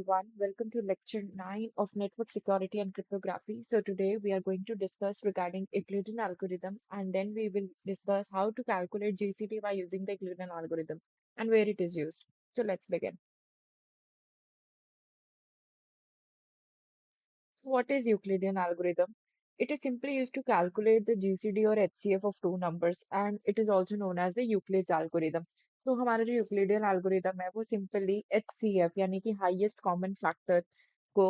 everyone. Welcome to lecture 9 of network security and cryptography. So today we are going to discuss regarding Euclidean algorithm and then we will discuss how to calculate GCD by using the Euclidean algorithm and where it is used. So let's begin. So what is Euclidean algorithm? It is simply used to calculate the GCD or HCF of two numbers and it is also known as the Euclid's algorithm. तो हमारा जो Euclidean algorithm है वो simply HCF यानी कि highest common factor को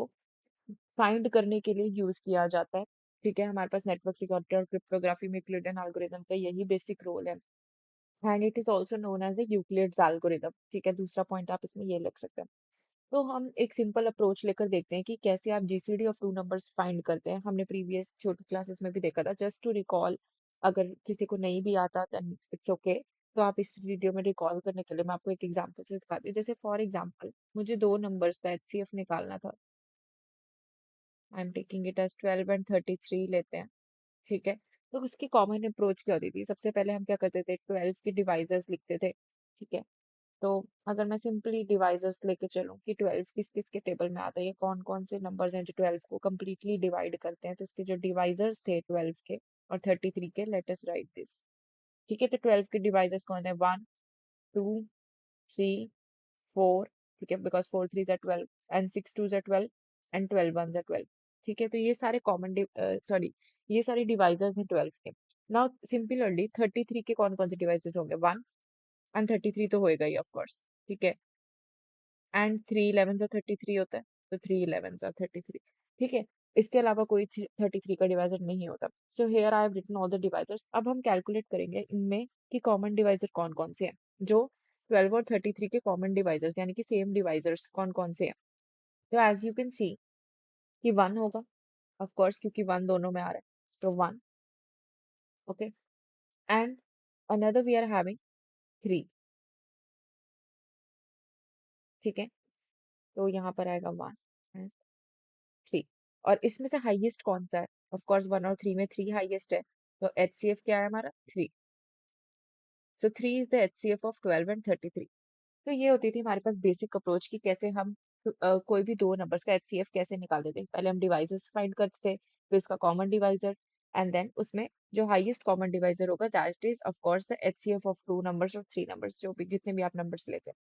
find करने के लिए यूज किया जाता है। ठीक है, हमारे पास नेटवर्क सिक्योरिटी और क्रिप्टोग्राफी में यूक्लिडियन एल्गोरिदम का यही बेसिक रोल है and it is also known as the Euclid's algorithm. ठीक है, दूसरा पॉइंट आप इसमें ये लिख सकते हैं। तो हम एक सिंपल अप्रोच लेकर देखते हैं कि कैसे आप GCD of two numbers find करते हैं। हमने प्रीवियस छोटी क्लासेस में भी देखा था। जस्ट टू रिकॉल, अगर किसी को नहीं भी आता देन इट्स ओके। तो आप इस वीडियो में रिकॉल करने के लिए मैं आपको एक एग्जांपल से दिखाती हूँ। जैसे फॉर एग्जांपल मुझे दो नंबर्स का एचसीएफ निकालना था। I am taking it as 12 and 33 लेते हैं। ठीक है, तो उसकी कॉमन अप्रोच क्या होती थी? सबसे पहले हम क्या करते थे, 12 के डिवाइजर्स लिखते थे। ठीक है, तो अगर मैं सिंपली डिवाइजर्स लेके चलूं कि 12 किस किस के टेबल में आता है, ये कौन कौन से नंबर्स हैं जो 12 को कंप्लीटली डिवाइड करते हैं, तो इसके जो डिवाइजर्स थे 12 के और 33 के, लेट अस राइट दिस। ठीक है, तो 12 के डिवाइजर्स कौन है? 1 2 3 4। ठीक है, because 4 3 are 12 and 6 2 are 12 and 12 1 are 12। ठीक है, तो ये सारे कॉमन सॉरी ये सारे डिवाइजर्स हैं 12 के। नाउ सिंपलरली 33 के कौन कौन से डिवाइजर्स होंगे? 1 एंड 33 तो होएगा ही ऑफ कोर्स। ठीक है, एंड 3 11 होता है, तो 3 11 ठीक है, इसके अलावा कोई 33 का डिवाइजर नहीं होता। So here I have written all the divisors. अब हम कैलकुलेट करेंगे इनमें कि कॉमन डिवाइजर कौन कौन से हैं। जो 12 और 33 के कॉमन डिवाइजर्स यानी कि सेम डिवाइजर्स कौन कौन से हैं? तो एज यू कैन सी कि 1 होगा ऑफ कोर्स, क्योंकि 1 दोनों में आ रहा है। So 1, okay, and another we are having 3। ठीक है, तो यहाँ पर आएगा 1 3। और इसमें से हाईएस्ट कौन सा है? ऑफ कोर्स 1 और 3 में 3 हाईएस्ट है, तो एचसीएफ क्या है हमारा? 3। सो 3 is the HCF of 12 and 33। तो ये होती थी हमारे पास बेसिक अप्रोच कि कैसे हम कोई भी दो नंबर्स का एचसीएफ कैसे निकालते थे। पहले हम डिवाइजर्स फाइंड करते थे, फिर उसका कॉमन डिवाइजर, एंड देन उसमें जो हाईएस्ट कॉमन डिवाइजर होगा that is of course the HCF of two numbers और थ्री नंबर्स, जो भी जितने भी आप नंबर्स लेते हैं।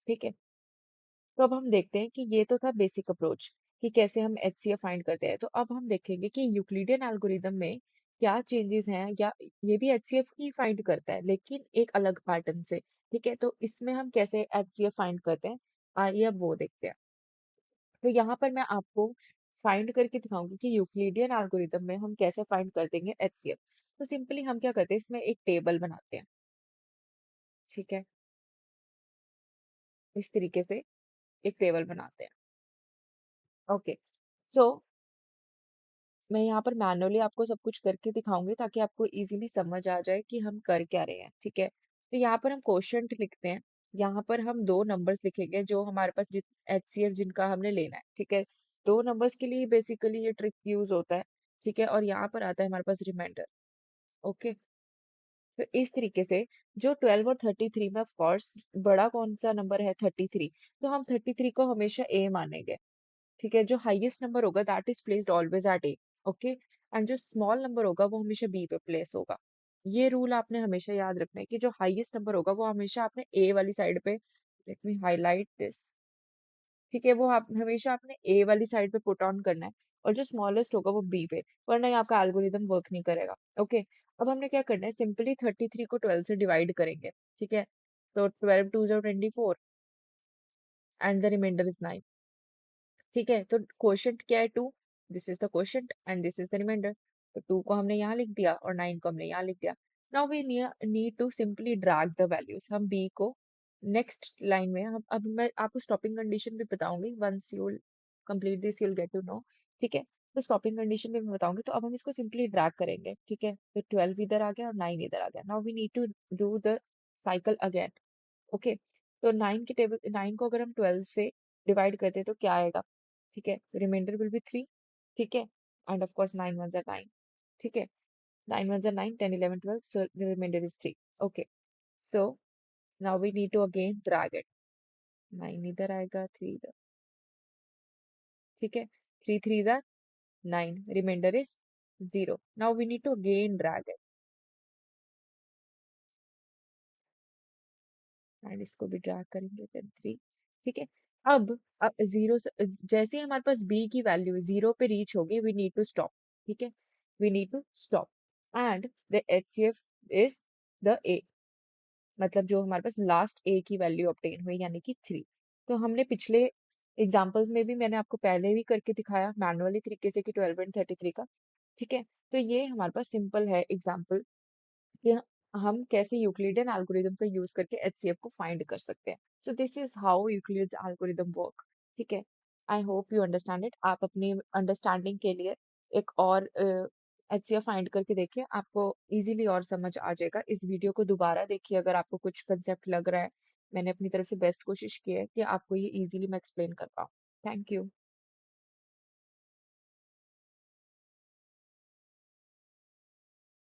ठीक है, तो अब हम देखते हैं कि ये तो था बेसिक अप्रोच कि कैसे हम एचसीएफ फाइंड करते हैं। तो अब हम देखेंगे कि यूक्लिडियन एल्गोरिदम में क्या चेंजेस हैं, या ये भी एचसीएफ ही फाइंड करता है लेकिन एक अलग पैटर्न से। ठीक है, तो इसमें हम कैसे एचसीएफ फाइंड करते हैं, आइए अब वो देखते हैं। तो यहाँ पर मैं आपको फाइंड करके दिखाऊंगी कि यूक्लिडियन एल्गोरिदम में हम कैसे फाइंड कर देंगे एचसीएफ। तो सिंपली हम क्या करते हैं, इसमें एक टेबल बनाते हैं। ठीक है, इस तरीके से एक टेबल बनाते हैं। ओके, सो मैं यहाँ पर मैनुअली आपको सब कुछ करके दिखाऊंगी ताकि आपको इजीली समझ आ जाए कि हम कर क्या रहे हैं। ठीक है, तो यहाँ पर हम क्वोशंट लिखते हैं। यहाँ पर हम दो नंबर्स लिखेंगे जो हमारे पास जित एचसीएफ जिनका हमने लेना है। ठीक है, दो नंबर्स के लिए बेसिकली ये ट्रिक यूज होता है। ठीक है, और यहाँ पर आता है हमारे पास रिमाइंडर। ओके, तो इस तरीके से जो 12 और 33 में ऑफ कोर्स बड़ा कौन सा नंबर है? 33। तो हम 33 को हमेशा ए मानेंगे। ठीक है, जो हाईएस्ट नंबर होगा that is placed always at A. Okay, and जो स्मॉल नंबर होगा वो हमेशा बी पे प्लेस होगा। ये रूल आपने हमेशा याद रखना है कि जो हाईएस्ट नंबर होगा वो हमेशा आपने ए वाली साइड पे, लेट मी हाईलाइट दिस। ठीक है, वो आप हमेशा आपने ए वाली साइड पे पुट ऑन करना है, और जो स्मॉलेस्ट होगा वो बी पे, वरना ये आपका एल्गोरिदम वर्क नहीं करेगा। ओके, अब हमने क्या करना है, सिंपली 33 को 12 से डिवाइड करेंगे। ठीक है, तो 12 2 24 एंड द रिमाइंडर इज 9। ठीक है, तो क्वोशंट क्या है? 2। This is the quotient and this is the remainder. तो 2 को हमने यहाँ लिख दिया और 9 को हमने यहाँ लिख दिया। Now we need to simply drag the values. हम बी को नेक्स्ट लाइन में हम, अब मैं आपको स्टॉपिंग कंडीशन भी बताऊंगी। Once you complete this you will get to know. ठीक है, तो स्टॉपिंग कंडीशन भी मैं बताऊंगी। तो अब हम इसको सिंपली ड्रैग करेंगे। ठीक है, तो 12 इधर आ गया और 9 इधर आ गया। Now we need to do the cycle again. Okay, तो 9 को अगर हम 12 से डिवाइड करते हैं तो क्या आएगा? ठीक है, रिमाइंडर विल बी 3। ठीक है, एंड ऑफ कोर्स 9 1 9। ठीक है, 9 1 9, 10 11 12, so the remainder is 3। Okay, so now we need to again drag it। 9 इधर आएगा, 3 इधर। ठीक है, 3 3s are 9, remainder is 0. Now we need to again drag it and इसको भी ड्रैग करेंगे, देन 3। ठीक है, अब जीरो से जैसे ही हमारे पास बी की वैल्यू 0 पे रीच होगी, वी नीड टू स्टॉप। ठीक है, we need to stop and the HCF is the a, मतलब जो हमारे पास लास्ट ए की वैल्यू ऑब्टेन हुई यानी कि 3। तो हमने पिछले एग्जांपल्स में भी मैंने आपको पहले भी करके दिखाया मैनुअली तरीके से कि 12 एंड 33 का। ठीक है, तो ये हमारे पास सिंपल है एग्जांपल कि हम कैसे यूक्लिडियन एल्गोरिदम का यूज करके एचसीएफ को फाइंड कर सकते हैं। So this is how Euclid's algorithm work. ठीक है, I hope you understand it. आप अपनी अंडरस्टैंडिंग के लिए एक और एचसीएफ फाइंड करके देखिए, आपको इजीली और समझ आ जाएगा। इस वीडियो को दोबारा देखिए अगर आपको कुछ कंसेप्ट लग रहा है। मैंने अपनी तरफ से बेस्ट कोशिश की है कि आपको ये इजीली मैं एक्सप्लेन कर पाऊँ। Thank you.